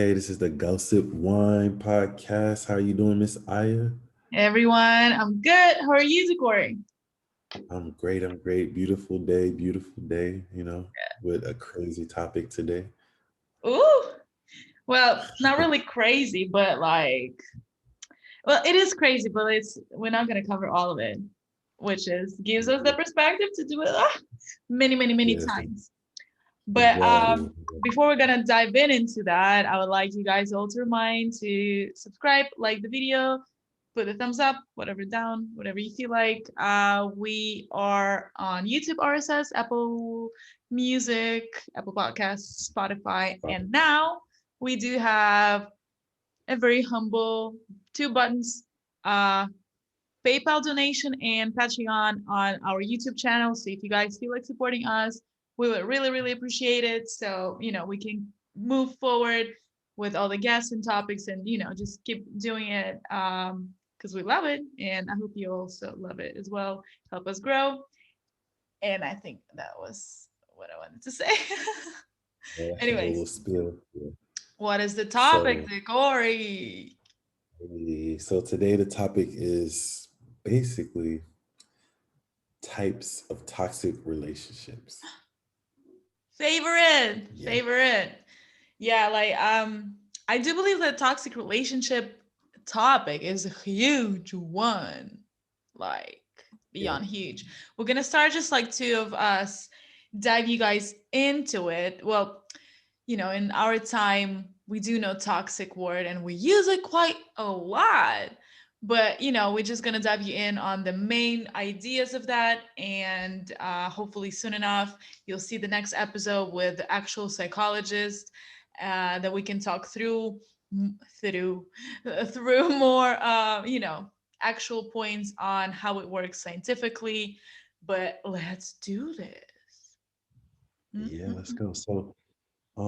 Hey, this is the Gossip Wine podcast. How are you doing, Miss Aya? Hey everyone, I'm good. How are you, Zikori? I'm great. I'm great. Beautiful day, with a crazy topic today. Ooh, well, not really crazy, but well, it is crazy, but we're not gonna cover all of it, which is gives us the perspective to do it many Yes, times. But exactly. before we're gonna dive into that, I would like you guys all to remind to subscribe, like the video, put a thumbs up, whatever down, whatever you feel like. We are on YouTube, RSS, Apple Music, Apple Podcasts, Spotify, and now we do have a very humble two buttons. Uh, PayPal donation and Patreon on our YouTube channel. So if you guys feel like supporting us, we would really appreciate it. So, we can move forward with all the guests and topics and, just keep doing it because we love it. And I hope you also love it as well. Help us grow. And I think that was what I wanted to say. That's a Anyways, little spill. Yeah. what is the topic, So, Corey? so today the topic is basically types of toxic relationships. Favorite, Yeah. favorite. Yeah, I do believe that toxic relationship topic is a huge one. Like Yeah. beyond huge. We're gonna start just like two of us dive you guys into it. Well, in our time, we do know toxic word and we use it quite a lot. But we're just gonna dive you in on the main ideas of that, and hopefully soon enough you'll see the next episode with the actual psychologist that we can talk through through more actual points on how it works scientifically. But let's do this. Yeah, let's Mhm. go. So, I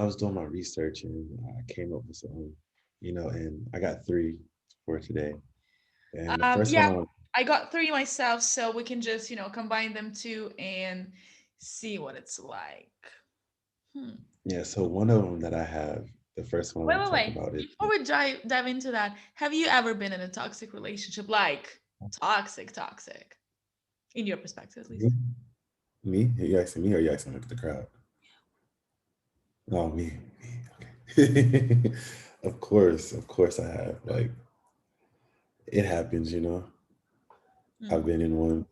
was doing my research and I came up with some, and I got three for today. And the first one Yeah, I I got three myself, so we can just combine them two and see what it's like. Hmm. Yeah, so one of them that I have, the first one I Wait, want wait, to talk wait. about is Before we dive into that, have you ever been in a toxic relationship? Like toxic, in your perspective, at me. least. Me? Are you asking me or are you asking like the crowd? Oh, me. Okay. Of course I have. Like it happens, I've Mm. been in one,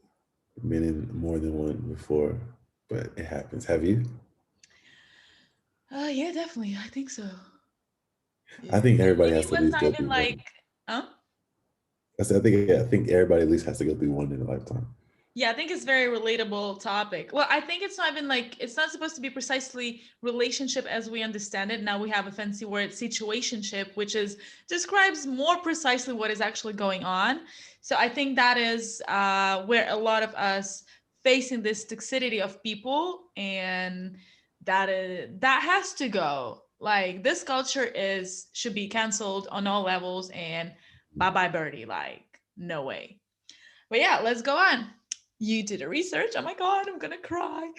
been in more than one before, but it happens. Have you? Yeah, definitely. I think so. I Yeah. think And everybody maybe has it to at was least not go even through like, one. huh? I think everybody at least has to go through one in a lifetime. Yeah, I think it's very relatable topic. Well, I think it's not even like it's not supposed to be precisely relationship as we understand it. Now we have a fancy word situationship, which is describes more precisely what is actually going on. So I think that is where a lot of us facing this toxicity of people, and that has to go. Like this culture is should be canceled on all levels, and bye bye birdie. Like no way. But yeah, let's go on. You did a research. Oh my god, I'm gonna cry.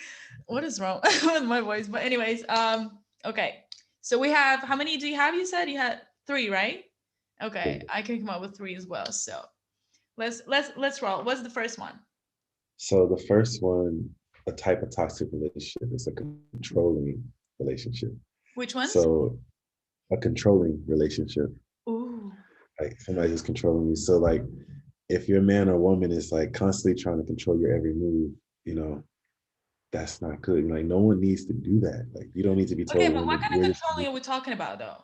What is wrong with my voice? But anyways, okay. So we have how many do you have? You said you had three, right? Okay, I can come up with three as well. So let's roll. What's the first one? So the first one, a type of toxic relationship is a controlling relationship. Which ones? So a controlling relationship, Ooh. like somebody who's controlling you. So like if your man or woman is like constantly trying to control your every move, you know, that's not good. Like no one needs to do that. Like you don't need to be Okay, told but when to what kind of where to controlling be. are we talking about though?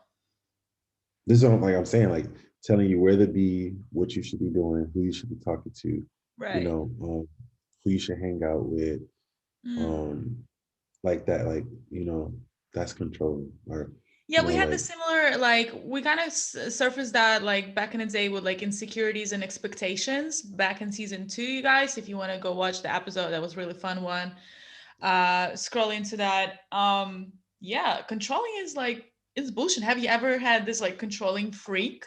This is what I'm saying, like telling you where to be, what you should be doing, who you should be talking to, Right. who you should hang out with, Mm. um, like that, like, that's controlling. Or, Yeah, we had the like similar like we kind of surfaced that like back in the day with like insecurities and expectations back in season 2, you guys. If you want to go watch the episode, that was really fun one. Scroll into that. Yeah, controlling is like it's bullshit. Have you ever had this like controlling freak?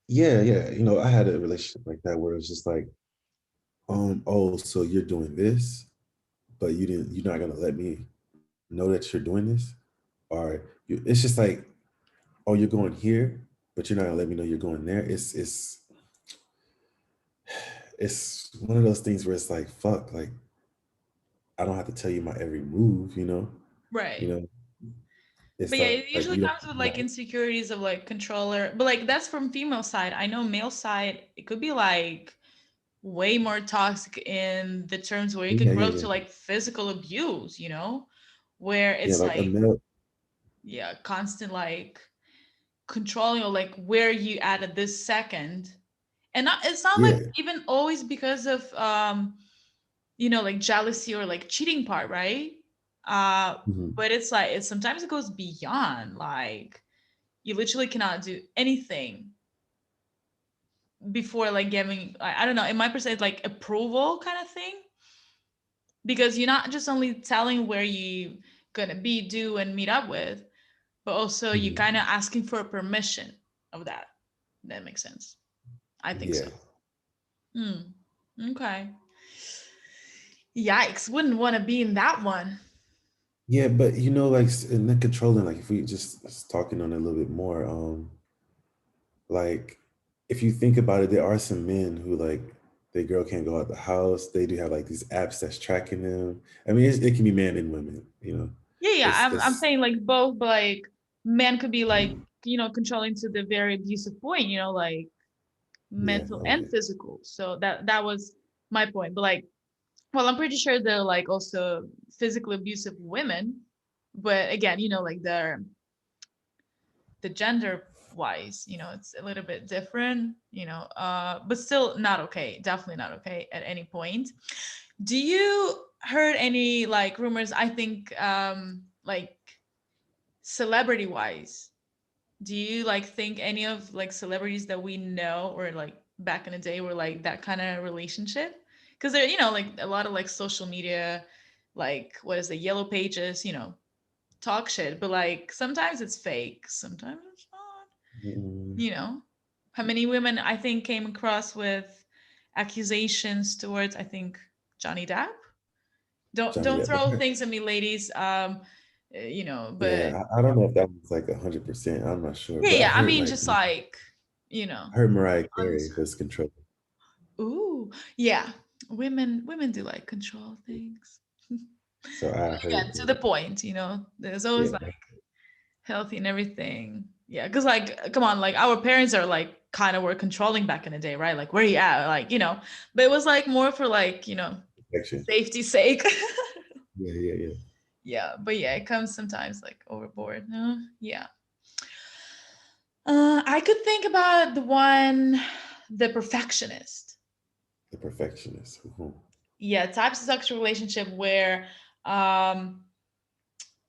yeah, I had a relationship like that where it was just like, oh, so you're doing this, but you're not gonna let me know that you're doing this. or it's just like, oh, you're going here, but you're not gonna let me know you're going there. It's one of those things where it's like, fuck, like I don't have to tell you my every move, you Right. know, it's But yeah, it like usually you don't comes with you like know, insecurities of like controller. But like that's from female side. I know male side, it could be like way more toxic in the terms where it could yeah, grow yeah, to yeah, like physical abuse, where yeah, it's like a like, male, yeah, constant like controlling or like where you at this second. And it's not like yeah, even always because of like jealousy or like cheating part, right? Uh mhm, but it's like it sometimes it goes beyond like you literally cannot do anything before like giving I don't know, in my perspective, like approval kind of thing, because you're not just only telling where you gonna be, do, and meet up with, but also you mhm, kind of asking for permission of that. That makes sense. I think so. yeah, Hmm. Okay. Yikes! Wouldn't want to be in that one. yeah, but like in the controlling, like if we just talking on it a little bit more, like if you think about it, there are some men who like their girl can't go out the house. They do have like these apps that's tracking them. I mean, it can be men and women. Yeah, yeah. I'm It's saying like both, but like men could be like controlling to the very abusive point. Like yeah, mental no, and yeah, physical. So that was my point. But like, well, I'm pretty sure they're like also physically abusive women. But again, like the gender wise, it's a little bit different, but still not okay. Definitely not okay at any point. Do you heard any like rumors? I think like celebrity wise, do you like think any of like celebrities that we know or like back in the day were like that kind of relationship? Because they're like a lot of like social media, like what is the yellow pages, talk shit, but like sometimes it's fake, sometimes it's not. mm, How many women I think came across with accusations towards, I think, Johnny Depp? don't Johnny don't Depp. But throw things at me, ladies. But yeah, I don't know if that was like 100%. I'm not sure, yeah, but I yeah, I heard mean like just like you know I heard Mariah on Carey was controlling. ooh, yeah, women do like control things. So I Again, heard, to the point, there's always yeah, like healthy and everything. Yeah, because like come on, like our parents are like kind of were controlling back in the day, right? Like where you at, like but it was like more for like protection. safety's sake. Yeah, yeah, yeah. Yeah, but yeah, it comes sometimes like overboard. No, yeah. I could think about the one, the perfectionist. The perfectionist. Mhm. Yeah, types of sexual relationship where, um,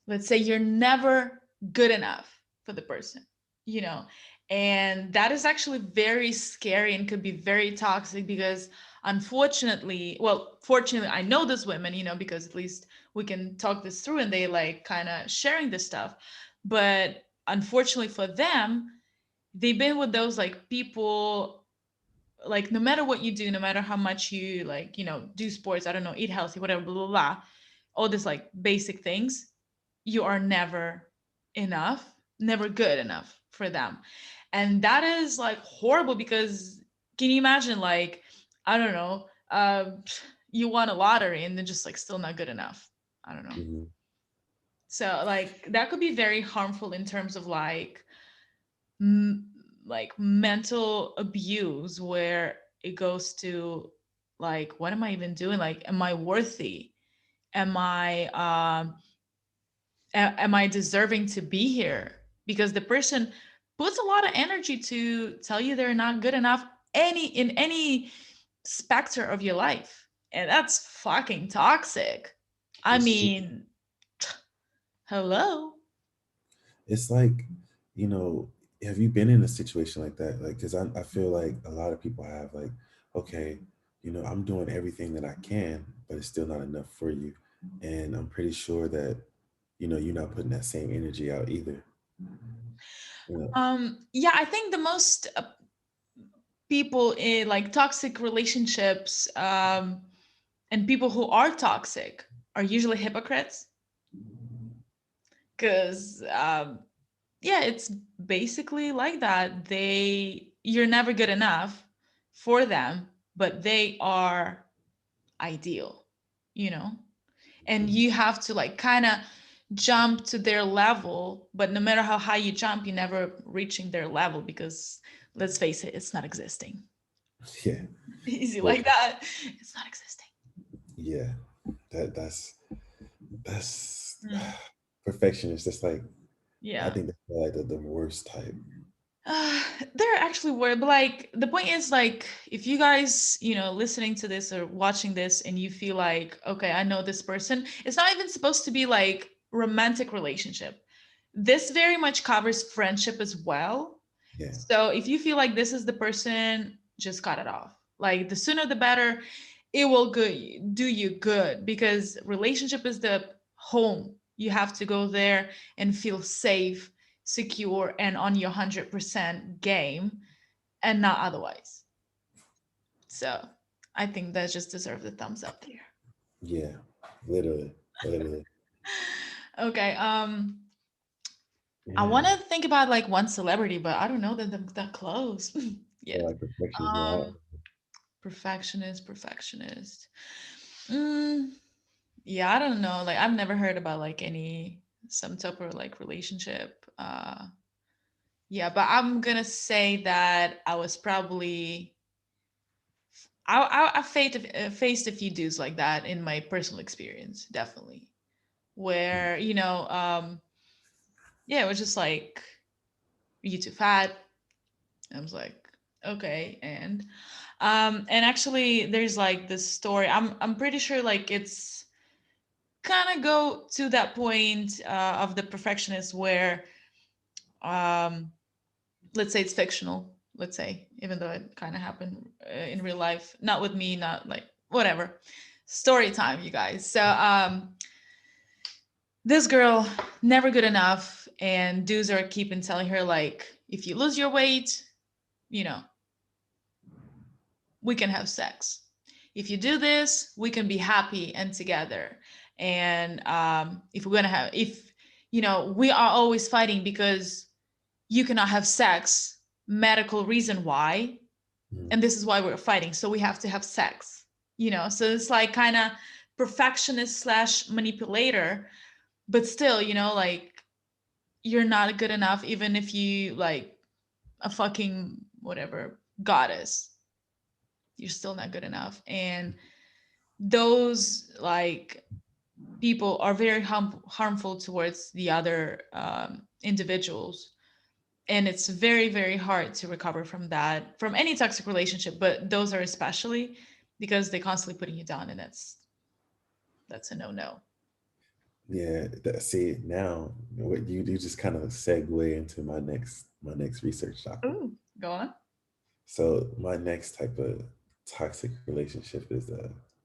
let's say you're never good enough for the person, you know, and that is actually very scary and could be very toxic because unfortunately, well, fortunately, I know those women, because at least we can talk this through and they like kind of sharing this stuff. But unfortunately for them, they've been with those like people, like no matter what you do, no matter how much you like do sports, I don't know, eat healthy, whatever, blah blah blah, all this like basic things, you are never enough, never good enough for them. And that is like horrible because can you imagine, like, I don't know, you won a lottery and then just like still not good enough. I don't know. Mhm. So like that could be very harmful in terms of m- like mental abuse where it goes to like what am I even doing, like am I worthy, am I am I deserving to be here, because the person puts a lot of energy to tell you they're not good enough in any specter of your life, and that's fucking toxic. I It's super. mean, hello. It's like, you know, have you been in a situation like that? Like, because I feel like a lot of people have, like, okay, I'm doing everything that I can, but it's still not enough for you. And I'm pretty sure that, you're not putting that same energy out either. You know, Yeah, I think the most people in like toxic relationships, and people who are toxic are usually hypocrites. because yeah, it's basically like that. You're never good enough for them, but they are ideal, you know? And you have to like kind of jump to their level, but no matter how high you jump, you're never reaching their level because let's face it, it's not existing. Yeah. Easy But like that. It's not existing. yeah, that's Mm, perfectionist. That's like, I yeah. think that's like the worst type. Uh, there actually were, but like the point is like if you guys, listening to this or watching this and you feel like, okay, I know this person, it's not even supposed to be like romantic relationship. This very much covers friendship as well. Yeah. So if you feel like this is the person, just cut it off. Like the sooner the better, it will do you good because relationship is the home. You have to go there and feel safe, secure, and on your 100% game and not otherwise. So I think that just deserves a thumbs up there. Yeah. Literally. Literally. Okay. I want Yeah. to think about like one celebrity, but I don't know that close. So Yes. like perfectionist. No, Um, perfectionist. Mm, yeah, I don't know. Like I've never heard about like any some type of like relationship. Yeah, but I'm gonna say that I was probably I faced a few dudes like that in my personal experience, definitely. I, Where yeah, it was just like you too fat. I was like, okay, and actually, there's like this story. I'm pretty sure like it's kind of go to that point of the perfectionist where um let's say it's fictional, let's say, even though it kind of happened in real life, not with me, not like whatever. Story time, you guys. So this girl never good enough, and dudes are keeping telling her like, if you lose your weight, you know we can have sex. If you do this, we can be happy and together. And if we're gonna have, if we are always fighting because you cannot have sex, medical reason why, mm, and this is why we're fighting. So we have to have sex. So it's like kind of perfectionist slash manipulator, but still, like you're not good enough, even if you like a fucking whatever goddess, you're still not good enough. And those like people are very harmful towards the other individuals, and it's very very hard to recover from that, from any toxic relationship, but those are especially because they constantly putting you down, and that's a no. yeah. See now, what you just kind of segue into my next research topic. Ooh, go on. So my next type of toxic relationship is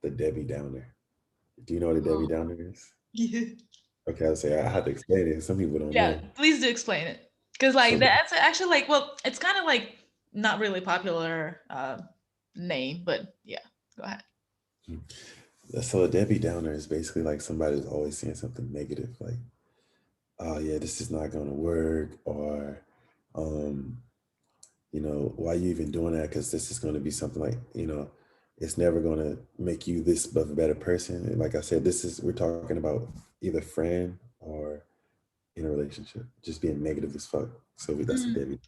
the Debbie Downer. Do you know what a Debbie Oh. Downer is? Yeah. Okay, I'll say I have to explain it. Some people don't Yeah, know. please do explain it, because like So that's actually like, well, it's kind of like not really popular name, but yeah, go ahead. so a Debbie Downer is basically like somebody who's always saying something negative, like, "Oh yeah, this is not going to work," or, um, "Why you even doing that? Because this is going to be something like, it's never going to make you this of a better person." And like I said, we're talking about either friend or in a relationship, just being negative as fuck. So that's a Mm. Debbie.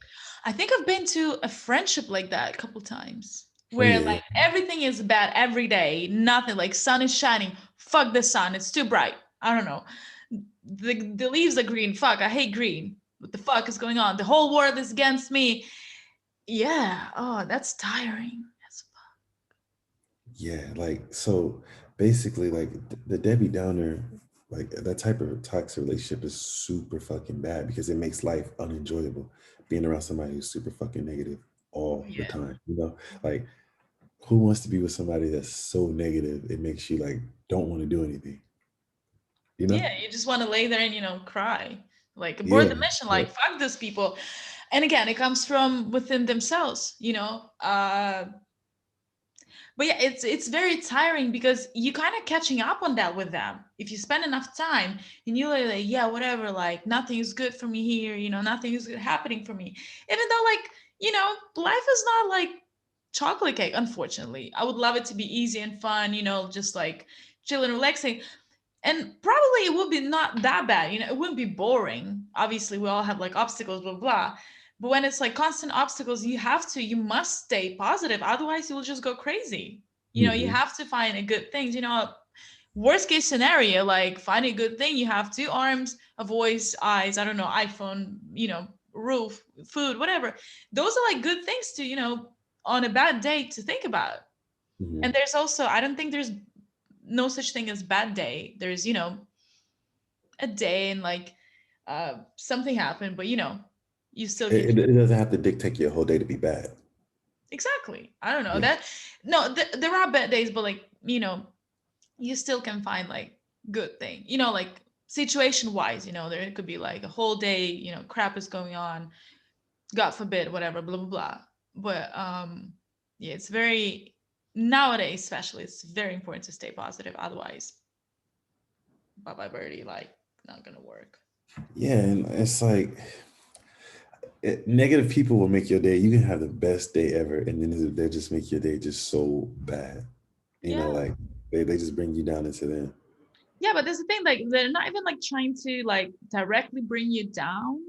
I think I've been to a friendship like that a couple times Oh where yeah, like everything is bad every day, nothing like sun is shining. Fuck the sun, it's too bright. I don't know. The leaves are green. Fuck, I hate green. What the fuck is going on? The whole world is against me. Yeah. Oh, that's tiring. That's yeah. Like so, basically, like the Debbie Downer, like that type of toxic relationship is super fucking bad because it makes life unenjoyable. Being around somebody who's super fucking negative all the yeah. time, like who wants to be with somebody that's so negative? It makes you like don't want to do anything, you know? Yeah, you just want to lay there and cry. Like abort Yeah, the mission, yeah, like fuck those people. And again, it comes from within themselves. But yeah, it's very tiring because you kind of catching up on that with them. If you spend enough time and you're like, yeah, whatever, like nothing is good for me here, nothing is good happening for me. Even though like, life is not like chocolate cake, unfortunately. I would love it to be easy and fun, just like chill and relaxing. And probably it would be not that bad, it wouldn't be boring. Obviously, we all have like obstacles, blah, blah. But when it's like constant obstacles, you must stay positive. Otherwise, you will just go crazy. You Hmm. have to find a good thing. Worst case scenario, like find a good thing. You have two arms, a voice, eyes, I don't know, iPhone, roof, food, whatever. Those are like good things to, on a bad day to think about. And Hmm. there's also, I don't think there's no such thing as bad day. There's, a day and like something happened, but you still can It doesn't have to dictate your whole day to be bad. exactly. I don't know Yeah. that. No, there are bad days, but like you still can find like good thing. Like situation wise, there could be like a whole day, crap is going on, God forbid, whatever, blah blah blah. But yeah, it's very nowadays, especially, it's very important to stay positive. Otherwise, bye bye birdie, like not gonna work. Yeah, and it's like negative people will make your day. You can have the best day ever, and then they just make your day just so bad. Yeah. Like they just bring you down into them. Yeah, but there's the thing, like they're not even like trying to like directly bring you down,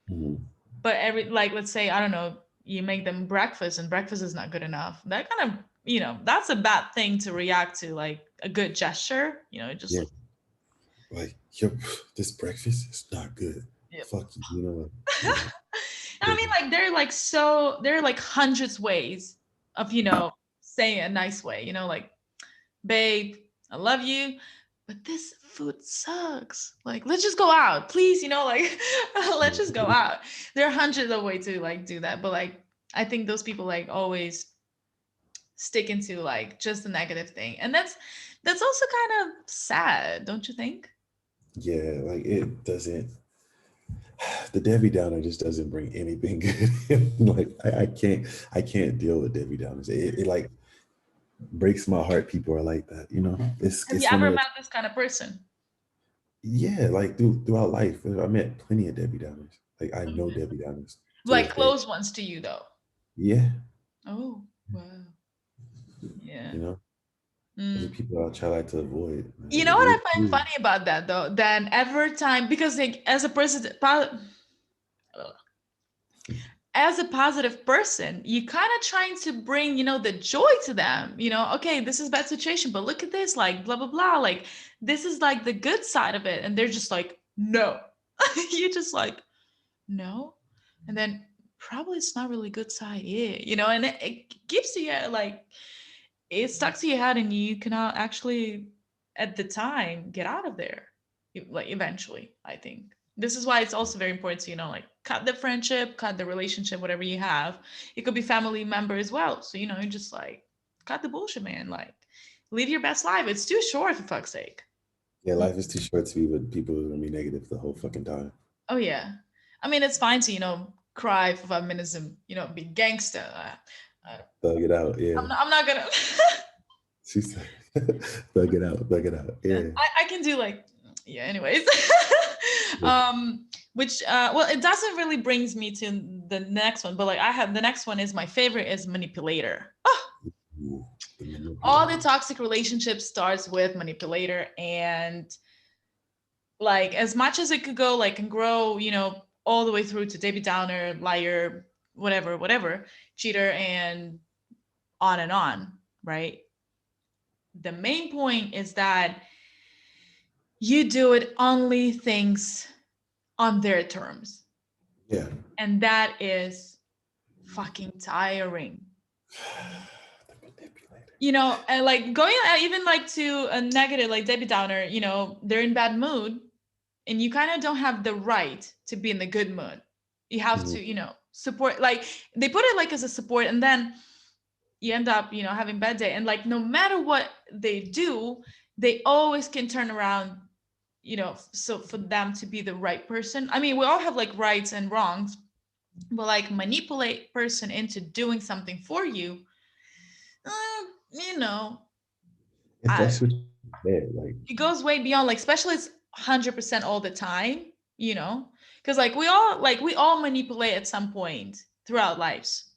Hmm. but every like let's say, I don't know, you make them breakfast and breakfast is not good enough. That kind of, that's a bad thing to react to, like a good gesture, just Yeah, like, like yo, this breakfast is not good. yep. Fuck you. Yeah. I mean, like there are like hundreds ways of, saying a nice way, like, babe, I love you, but this food sucks. Like, let's just go out, please. Like, let's just go out. There are hundreds of ways to like do that, but like, I think those people like always stick into like just the negative thing, and that's also kind of sad, don't you think? Yeah, like it doesn't. The Debbie Downer just doesn't bring anything good. Like I can't deal with Debbie Downers. It like breaks my heart. People are like that. Have you It's one ever of met those. this kind of person? Yeah, like throughout life, I met plenty of Debbie Downers. Like I know Debbie Downers to Like this day. close ones to you, though? Yeah, Oh, wow. Yeah. you know, those are Mm. people I try like to avoid. You know what I find Ooh. funny about that though? Then every time, because like as a positive person, you kind of trying to bring, the joy to them. Okay, this is bad situation, but look at this, like blah blah blah. Like this is like the good side of it, and they're just like, no. You just like, no, and then probably it's not really good side, yeah, and it gives you like it stuck to your head, and you cannot actually at the time get out of there, like eventually. I think this is why it's also very important to, like cut the friendship, cut the relationship, whatever you have. It could be family member as well, so you just like cut the bullshit, man. Like live your best life. It's too short, for fuck's sake. Yeah, life is too short to be with people who are gonna be negative the whole fucking time. Oh yeah, I mean, it's fine to, cry for 5 minutes and, be gangster. Thug it out. Yeah, I'm not gonna. she said, thug it out, thug it out. Yeah. I can do like, yeah, anyways. Which well, it doesn't really brings me to the next one, but like I have the next one is my favorite is manipulator. Oh, Ooh, the all the manipulator. toxic relationship starts with manipulator, and like as much as it could go like and grow, all the way through to Debbie Downer, liar, whatever, whatever, cheater, and on, right? The main point is that you do it only things on their terms. Yeah. And that is fucking tiring. The manipulator. And like going even like to a negative, like Debbie Downer, they're in bad mood, and you kind of don't have the right to be in the good mood. You have Mhm. to, support, like they put it like as a support, and then you end up, having bad day. And like no matter what they do, they always can turn around, so for them to be the right person. I mean, we all have like rights and wrongs, but like manipulate person into doing something for you, you know, If I, that's what you said, like, it goes way beyond, like, especially it's 100% all the time, you know, because like we all manipulate at some point throughout lives.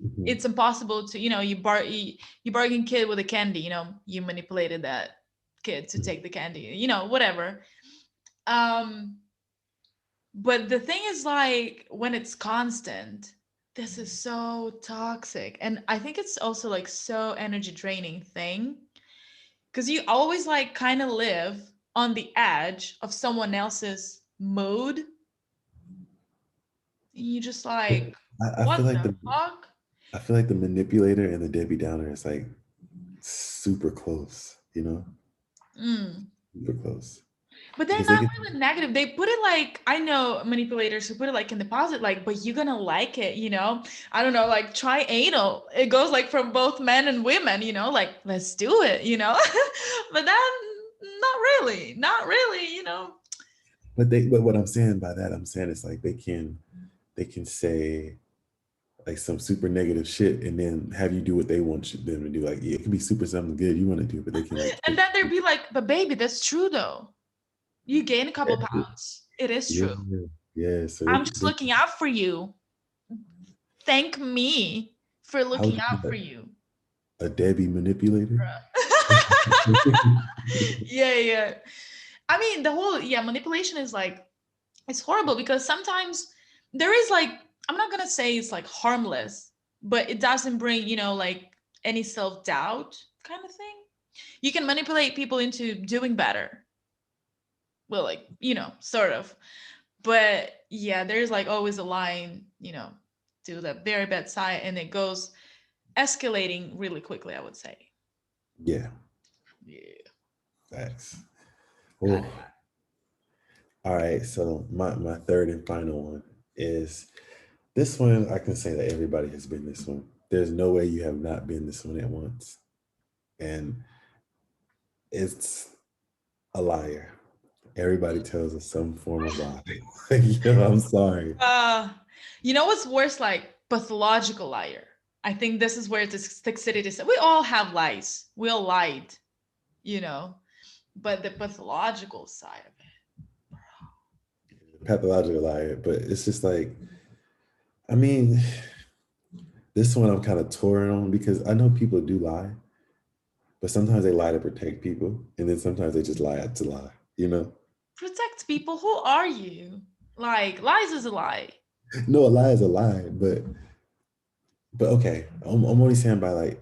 mhm, It's impossible to, you bargain kid with a candy, you manipulated that kid to mhm. take the candy, whatever. um but the thing is, like, when it's constant, this is so toxic, and I think it's also like so energy draining thing, because you always like kind of live on the edge of someone else's mood. And you just like, I what feel like the the fuck. I feel like the manipulator and the Debbie Downer is like super close, you know, Mm. super close But they're because they not get really negative. They put it like, I know manipulators who put it like in the positive, like, but you're gonna like it, I don't know, like try anal. It goes like from both men and women, like, let's do it, but then not really, but what I'm saying by that, I'm saying it's like they can say like some super negative shit and then have you do what they want them to do. Like, yeah, it can be super something good you want to do, but they can like And take then they'd be like, but baby, that's true though. You gain a couple pounds. It is yeah, true. yeah. So I'm just looking out for you. Thank me for how would looking you out call for that? you. A Debbie manipulator? Yeah, yeah. I mean, the whole, yeah, manipulation is like, it's horrible because sometimes there is like, I'm not gonna say it's like harmless, but it doesn't bring, like any self-doubt kind of thing. You can manipulate people into doing better. Well, like, sort of. But yeah, there's like always a line, to the very bad side, and it goes escalating really quickly, I would say. Yeah, Yeah. facts. Got Oh, all right. So my third and final one is this one. I can say that everybody has been this one. There's no way you have not been this one at once, and it's a liar. Everybody tells us some form of lie. I'm sorry. Uh, what's worse? Like pathological liar. I think this is where the toxicity is. We all have lies. We all lied, you know, but the pathological side of it. Pathological liar, but it's just like, I mean, this one I'm kind of torn on because I know people do lie, but sometimes they lie to protect people, and then sometimes they just lie to lie, you know? Protect people. Who are you? Like, lies is a lie. No, a lie is a lie, but okay, I'm only saying by like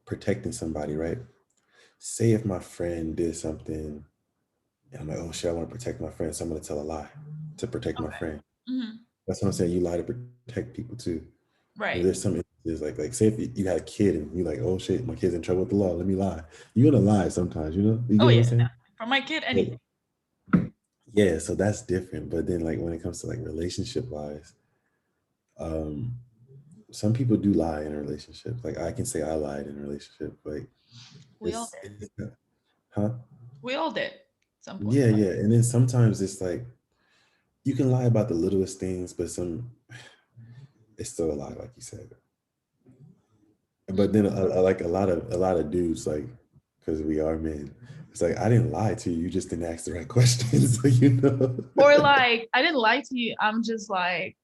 protecting somebody, right? Say if my friend did something and I'm like, oh shit, I want to protect my friend, so I'm gonna tell a lie to protect my Okay. friend. Hmm. That's what I'm saying. You lie to protect people too. But Right. there's some instances like say if you had a kid and you like, oh shit, my kid's in trouble with the law, let me lie. You're gonna lie sometimes, you know? You Oh get what I'm yeah. saying? For my kid, But anything. yeah, so that's different. But then like when it comes to like relationship lies, um, some people do lie in a relationship. Like I can say I lied in a relationship. Like We all did. it's huh? We all did. At some point. Yeah, yeah. And then sometimes it's like you can lie about the littlest things, but it's still a lie, like you said. Mm. But then like a lot of dudes, like, because we are men, it's like I didn't lie to you, you just didn't ask the right questions, so you know. Or like, I didn't lie to you. I'm just like,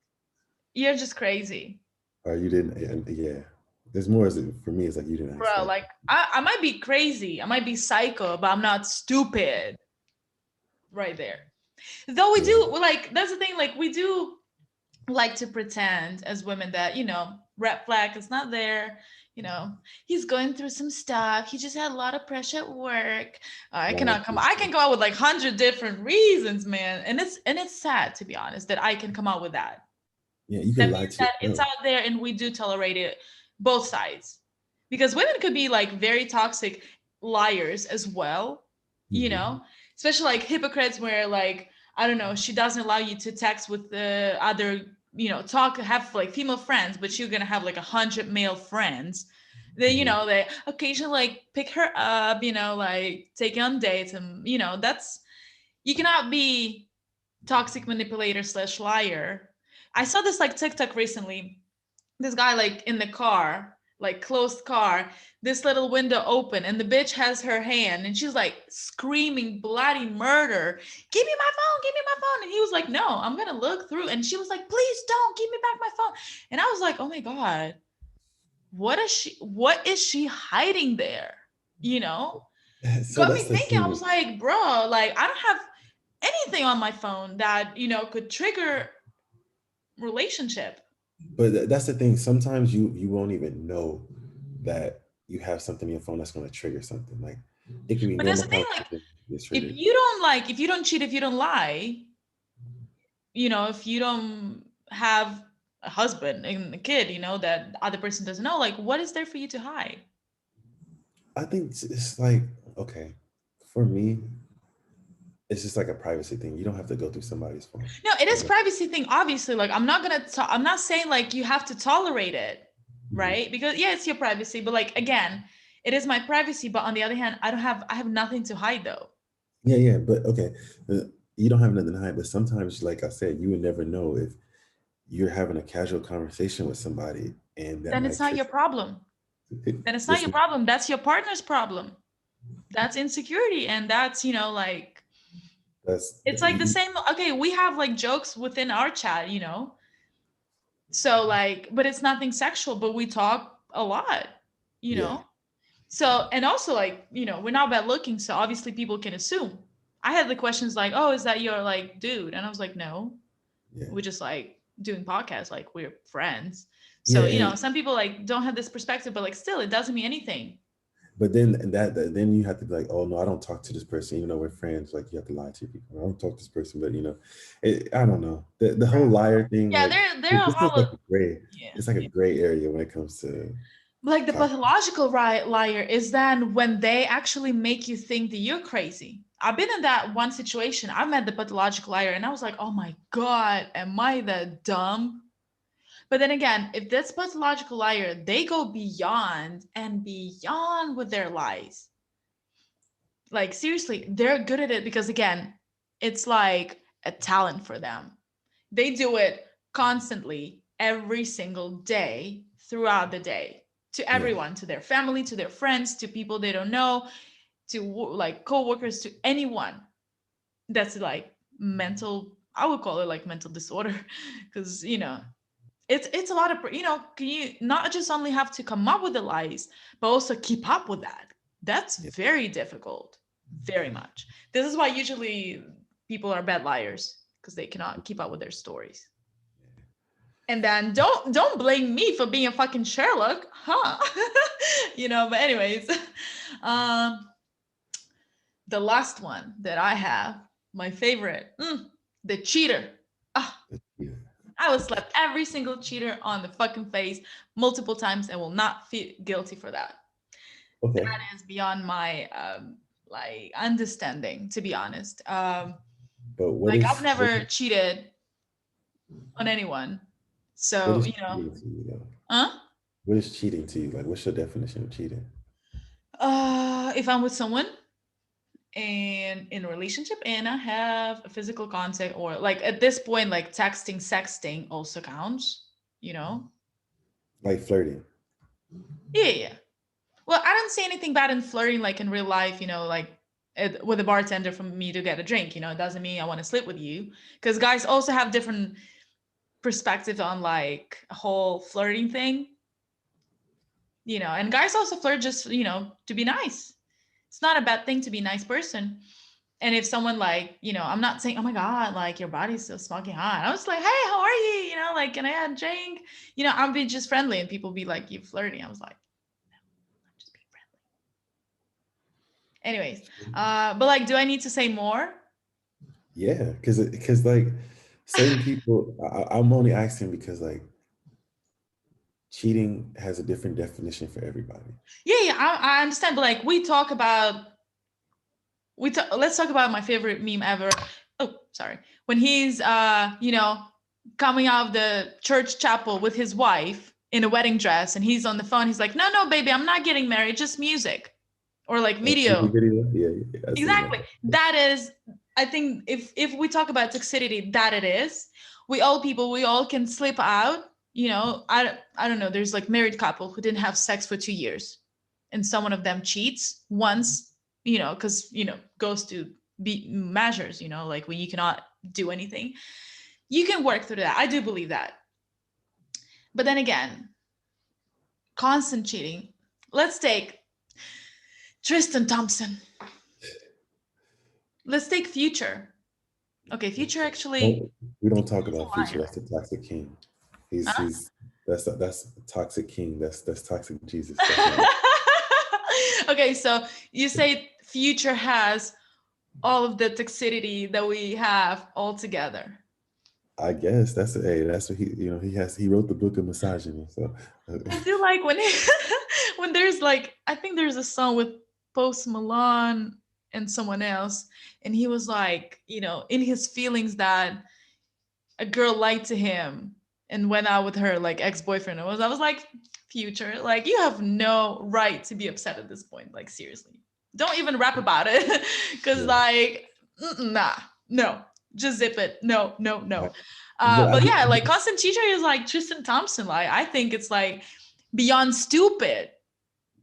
you're just crazy. Or you didn't, yeah. There's more as for me, it's like you didn't ask the Bro, right. like, I might be crazy. I might be psycho, but I'm not stupid. Right there. Though we Yeah. do, like, that's the thing, like, we do like to pretend as women that, red flag is not there. He's going through some stuff. He just had a lot of pressure at work. Lot I can come out with like 100 different reasons, man. And it's sad, to be honest, that I can come out with that. Yeah, you can That lie means to that it's yourself. out there and we do tolerate it, both sides. Because women could be like very toxic liars as well, you Mhm. know, especially like hypocrites where, like, I don't know, she doesn't allow you to text with the other, talk, have like female friends, but you're gonna have like 100 male friends. They, Mhm. they occasionally like pick her up, like take on dates, and that's, you cannot be toxic manipulator slash liar. I saw this like TikTok recently. This guy like in the car. like closed car, this little window open, and the bitch has her hand and she's like screaming bloody murder. Give me my phone, give me my phone. And he was like, no, I'm gonna look through. And she was like, please don't, give me back my phone. And I was like, oh my God, what is she hiding there? You know? So Got me that's the thinking. I was thing. like, bro, like I don't have anything on my phone that, could trigger relationship. But that's the thing. Sometimes you won't even know that you have something in your phone that's going to trigger something. Like it can be But that's normal the thing, like conversation gets if triggered. you don't like, if you don't cheat, if you don't lie, if you don't have a husband and a kid, that the other person doesn't know, like what is there for you to hide? I think it's like, okay, for me, it's just like a privacy thing. You don't have to go through somebody's phone. No, it is Like, privacy thing, obviously. Like I'm not saying like you have to tolerate it, mhm. right? Because yeah, it's your privacy, but like again, it is my privacy, but on the other hand, I have nothing to hide though. Yeah, yeah, but okay, you don't have nothing to hide. But sometimes, like I said, you would never know if you're having a casual conversation with somebody, and that Then it's might not trigger. your problem. Then it's not It's your not. problem. That's your partner's problem. That's insecurity. And that's, like, That's it's like the same. Okay, we have like jokes within our chat. So, like, but it's nothing sexual, but we talk a lot, you yeah, know? So, and also, like, we're not bad looking. So obviously people can assume. I had the questions like, oh, is that your like dude? And I was like, no, yeah, we're just like doing podcasts, like we're friends. yeah, So, and some people like don't have this perspective, but like still, it doesn't mean anything. but then then you have to be like, oh no, I don't talk to this person, even though we're friends. Like you have to lie to people. I don't talk to this person, but I don't know the whole liar thing. Yeah, Like they're a this is like hollow. a gray. Yeah. It's like a gray area when it comes to Like the talk. pathological liar is then when they actually make you think that you're crazy. I've been in that one situation. I met the pathological liar and I was like, oh my God, am I that dumb? But then again, if this pathological liar, they go beyond and beyond with their lies. Like seriously, they're good at it because again, it's like a talent for them. They do it constantly every single day throughout the day to Yeah, everyone, to their family, to their friends, to people they don't know, to like coworkers, to anyone that's like mental. I would call it like mental disorder because it's a lot of can you not just only have to come up with the lies but also keep up with that. That's yeah. very difficult, very much. This is why usually people are bad liars because they cannot keep up with their stories. And then don't blame me for being a fucking Sherlock, huh? But anyways, um the last one that I have, my favorite, the cheater. Ah, Yeah. I will slap every single cheater on the fucking face multiple times and will not feel guilty for that. Okay, That is beyond my like understanding, to be honest. but Like I've never cheated on anyone. what So, is cheating to you though? huh? What is cheating to you? Like, what's your definition of cheating? If I'm with someone and in a relationship and I have a physical contact, or like at this point, like texting, sexting also counts, you know? Like flirting. Yeah, yeah, yeah. Well, I don't see anything bad in flirting, like in real life, like with a bartender for me to get a drink. It doesn't mean I want to sleep with you. Because guys also have different perspectives on like a whole flirting thing, and guys also flirt just, to be nice. It's not a bad thing to be a nice person. And if someone like, I'm not saying, oh my God, like your body's so smoking hot. I was like, hey, how are you? Like, can I have a drink? I'll be just friendly and people be like, you flirting. I was like, I'm just being friendly. Anyways, but like, do I need to say more? Yeah, because like certain people, I'm only asking because like cheating has a different definition for everybody. Yeah, yeah, I understand. But like, let's talk about my favorite meme ever. Oh, sorry. When he's, coming out of the church chapel with his wife in a wedding dress and he's on the phone. He's like, no, no, baby, I'm not getting married, just music or like Like music video. video, yeah, yeah, I seen that. Exactly. That is, I think if we talk about toxicity, that it is. We all can slip out, I don't know, there's like married couple who didn't have sex for 2 years, and someone of them cheats once, because goes to be measures, like when you cannot do anything, you can work through that. I do believe that. But then again, constant cheating. Let's take Tristan Thompson. Let's take Future. Okay, Future actually. We don't talk He's a about Future. liar. That's the toxic king. He's Huh? he's that's toxic king. That's toxic Jesus. That's not. Okay, so you say Future has all of the toxicity that we have all together. I guess that's what he wrote the book of misogyny. So I do like when when there's like, I think there's a song with Post Malone and someone else, and he was like, in his feelings that a girl lied to him and went out with her like ex-boyfriend. I was like, Future, like you have no right to be upset at this point. Like seriously, don't even rap about it, because yeah. like, nah, no, just zip it. No, no, no. I- but I But do, yeah, like constant teacher is like Tristan Thompson. Like I think it's like beyond stupid.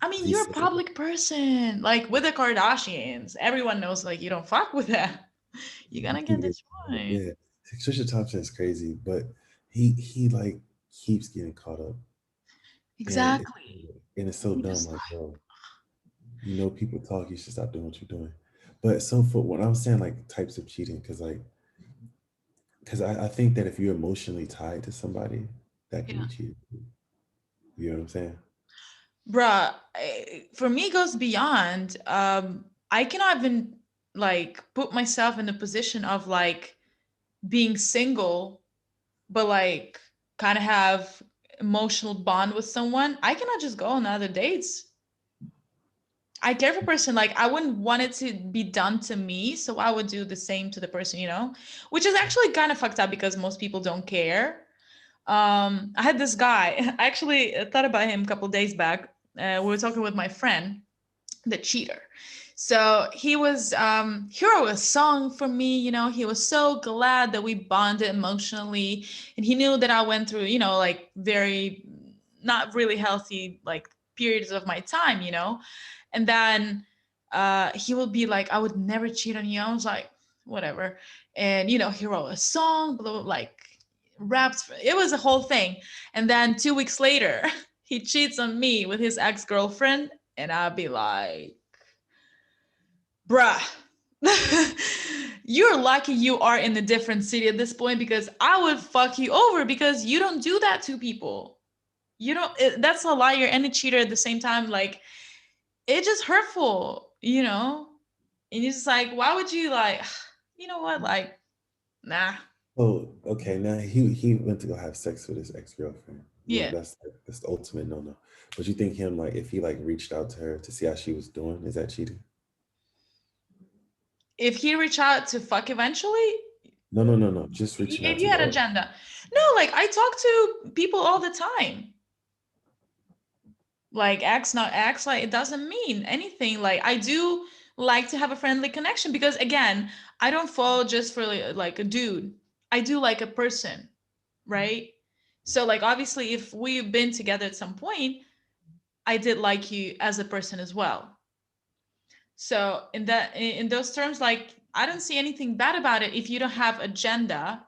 I mean, he you're a said, public person, like with the Kardashians. Everyone knows like you don't fuck with them. You're gonna get destroyed. yeah, Trisha Thompson is crazy, but he like keeps getting caught up, and it, Exactly. and it's so You dumb. just Like, bro, people talk, you should stop doing what you're doing. But so for when I'm saying like types of cheating, because I think that if you're emotionally tied to somebody, that can yeah. be cheating. You know what I'm saying? Bruh, for me it goes beyond. I cannot even like put myself in the position of like being single, but like kind of have emotional bond with someone. I cannot just go on other dates. I care for person, like I wouldn't want it to be done to me, so I would do the same to the person, which is actually kind of fucked up because most people don't care. I had this guy. I actually thought about him a couple days back. We were talking with my friend, the cheater. So he wrote a song for me. He was so glad that we bonded emotionally, and he knew that I went through, like very not really healthy like periods of my time. And then he would be like, I would never cheat on you. I was like, whatever. And he wrote a song, blah, blah, like raps. It was a whole thing. And then 2 weeks later, he cheats on me with his ex-girlfriend, and I'd be like, bruh. You're lucky you are in a different city at this point, because I would fuck you over, because you don't do that to people. You don't, that's a liar and a cheater at the same time. Like, it's just hurtful, And you're just like, why would you like, you know what? Like, nah. Oh, okay. Now he went to go have sex with his ex girlfriend. Yeah, Yeah. that's the ultimate no no. But you think him like if he like reached out to her to see how she was doing, is that cheating? If he reach out to fuck eventually, No, no, no, no. Just reaching if out you to had her. agenda. No, like I talk to people all the time. Like X, not X, like it doesn't mean anything. Like I do like to have a friendly connection, because again, I don't fall just for like a dude. I do like a person, right? So like obviously if we've been together at some point, I did like you as a person as well. So in those terms, like I don't see anything bad about it if you don't have agenda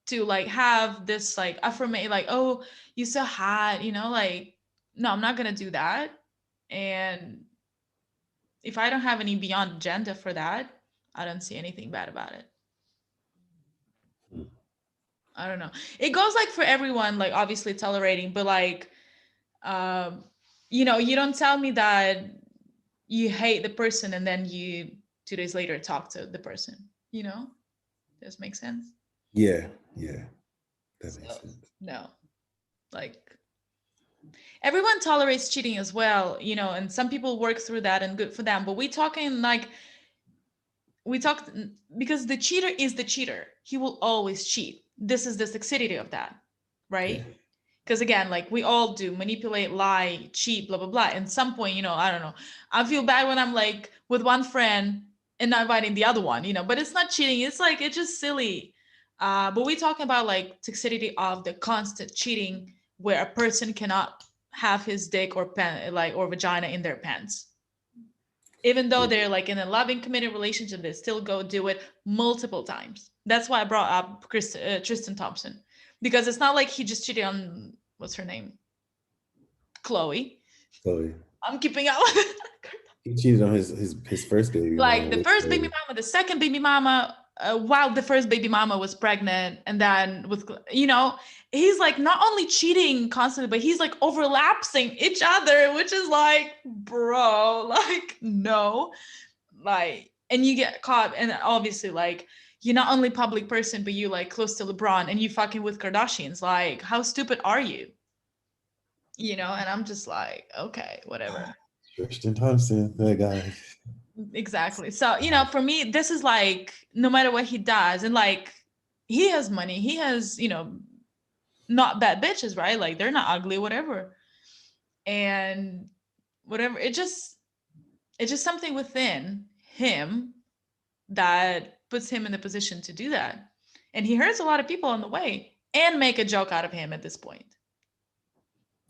to like have this like affirmation, like, oh, you so hot, like, no, I'm not gonna do that. And if I don't have any beyond agenda for that, I don't see anything bad about it. Hmm. I don't know. It goes like for everyone, like obviously tolerating, but like, um, you don't tell me that you hate the person and then you 2 days later talk to the person. Does make sense? Yeah, yeah, that So makes sense. no, like everyone tolerates cheating as well, and some people work through that and good for them. But we talking like we talked, because the cheater is the cheater. He will always cheat. This is the toxicity of that, Yeah. right? Because again, like we all do manipulate, lie, cheat, blah blah blah. And some point, I don't know, I feel bad when I'm like with one friend and not inviting the other one, but it's not cheating. It's like it's just silly. But we talking about like toxicity of the constant cheating, where a person cannot have his dick or pen like or vagina in their pants, even though Yeah. they're like in a loving, committed relationship. They still go do it multiple times. That's why I brought up Tristan Thompson, because it's not like he just cheated on what's her name, Chloe. Chloe. I'm keeping up with it. He cheated on his first baby Like mama the with first baby mama, the second baby mama, while the first baby mama was pregnant, and then with he's like not only cheating constantly, but he's like overlapping each other, which is like, bro, like no, like, and you get caught, and obviously like you're not only public person, but you like close to LeBron, and you fucking with Kardashians. Like, how stupid are you? And I'm just like, okay, whatever. Tristan Thompson, that guy. Exactly. So, for me, this is like no matter what he does, and like he has money, he has, not bad bitches, right? Like they're not ugly, whatever. And whatever, it's just something within him that puts him in the position to do that. And he hurts a lot of people on the way and make a joke out of him at this point.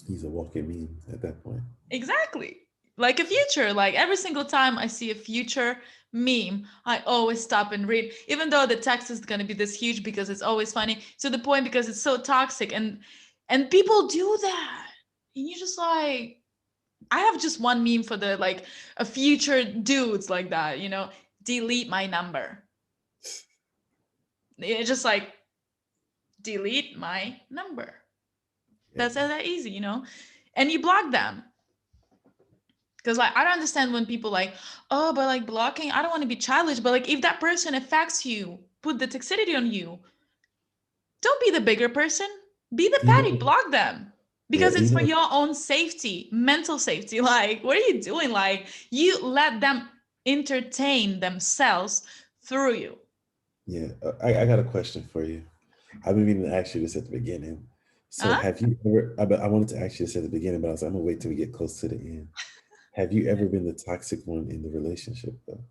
He's a walking meme at that point. Exactly. Like a Future. Like every single time I see a Future meme, I always stop and read, even though the text is going to be this huge, because it's always funny to the point, because it's so toxic, and people do that. And you just like, I have just one meme for the like a Future dudes like that, delete my number. It's just like, delete my number. That's that easy, and you block them. Because like I don't understand when people like, oh, but like blocking, I don't want to be childish, but like if that person affects you, put the toxicity on you, don't be the bigger person. Be the petty, Even block them. yeah, Because it's for even your own safety, mental safety. Like, what are you doing? Like, you let them entertain themselves through you. yeah. I got a question for you. I've been meaning to ask you this at the beginning. So Huh? have you ever? I wanted to ask you this at the beginning, but I was like, I'm gonna wait till we get close to the end. Have you ever been the toxic one in the relationship though?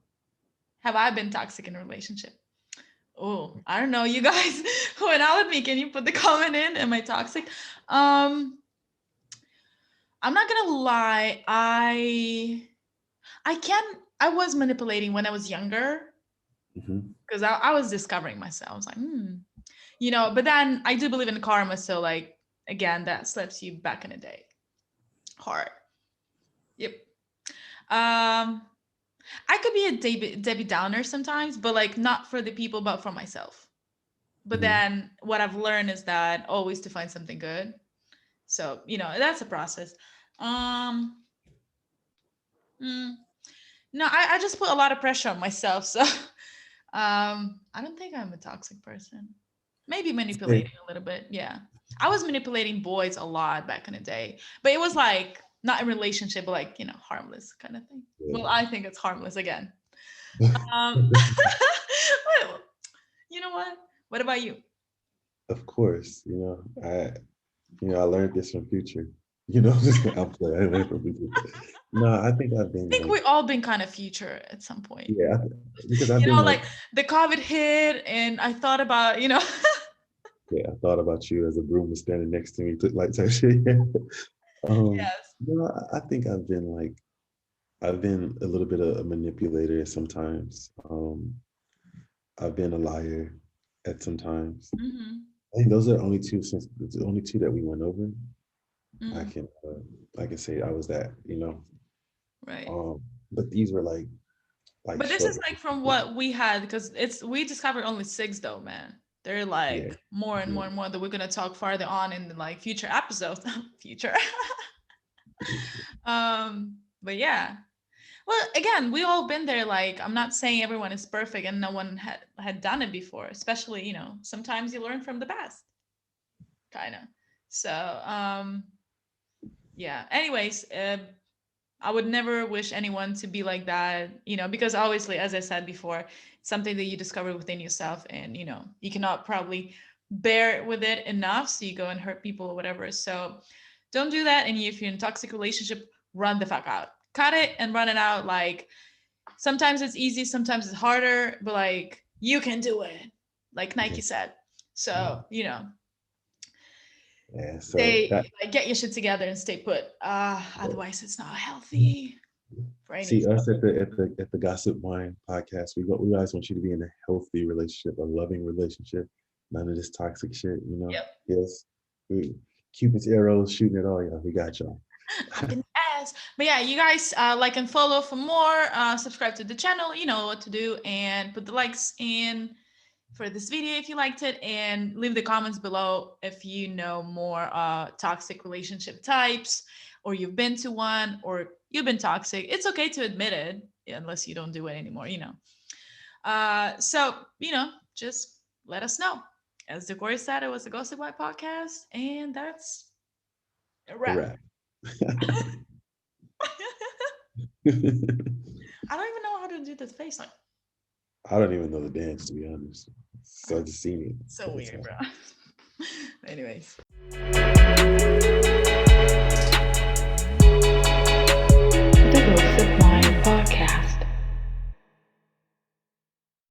Have I been toxic in a relationship? Oh, I don't know. You guys who went out with me, can you put the comment in? Am I toxic? I'm not gonna lie. I was manipulating when I was younger, Hmm. because I was discovering myself. I was like, but then I do believe in karma. So like, again, that slaps you back in the day hard. Yep. Um, I could be a Debbie Downer sometimes, but like not for the people, but for myself. But Hmm. then what I've learned is that always to find something good. So, that's a process. Um, mm, no, I just put a lot of pressure on myself. So, I don't think I'm a toxic person. Maybe manipulating a little bit. Yeah. I was manipulating boys a lot back in the day, but it was like not a relationship, but like, harmless kind of thing. Well, I think it's harmless again. Um, well, you know what? What about you? Of course, I learned this from Future. Just I'm playing. I learned from Future. No, I think I've I been think like, we all been kind of Future at some point. yeah, because I've been Like like, the COVID hit, and I thought about, yeah, I thought about you as a broom was standing next to me, took like type shit. yes. I think I've been a little bit of a manipulator sometimes. I've been a liar at sometimes. Hmm. I think those are the only two since the only two that we went over. I Mm, can I can say I was that. right. Um, but these were like But this short. is like from what we had, because we discovered only six though, man. They're Yeah, like more and yeah, more and more that we're gonna talk farther on in the like future episodes. Future. But yeah. Well, again, we all been there. Like, I'm not saying everyone is perfect and no one had done it before. Especially, sometimes you learn from the best, kind of. So, yeah. Anyways, I would never wish anyone to be like that, because obviously, as I said before, it's something that you discover within yourself, and you cannot probably bear with it enough, so you go and hurt people or whatever. So don't do that. And if you're in a toxic relationship, run the fuck out. Cut it and run it out. Like, sometimes it's easy, sometimes it's harder, but like you can do it. Like yeah. Nike said. So, you know, Yeah. So they that like get your shit together and stay put. Otherwise it's not healthy for any. see us at the Gossip Wine podcast. We guys want you to be in a healthy relationship, a loving relationship, none of this toxic shit. You know. Yep. Yes. Cupid's arrows shooting at all y'all. We got y'all. Up in the ass. But yeah, you guys like and follow for more. Subscribe to the channel. You know what to do, and put the likes in for this video if you liked it, and leave the comments below if you know more toxic relationship types, or you've been to one, or you've been toxic. It's okay to admit it, unless you don't do it anymore, you know. So, you know, just let us know. As Decory said, it was the Gossip White podcast, and that's a A wrap. wrap. I don't even know how to do this face. Like, I don't even know the dance, to be honest. So I just seen it. so weird, bro. Anyways.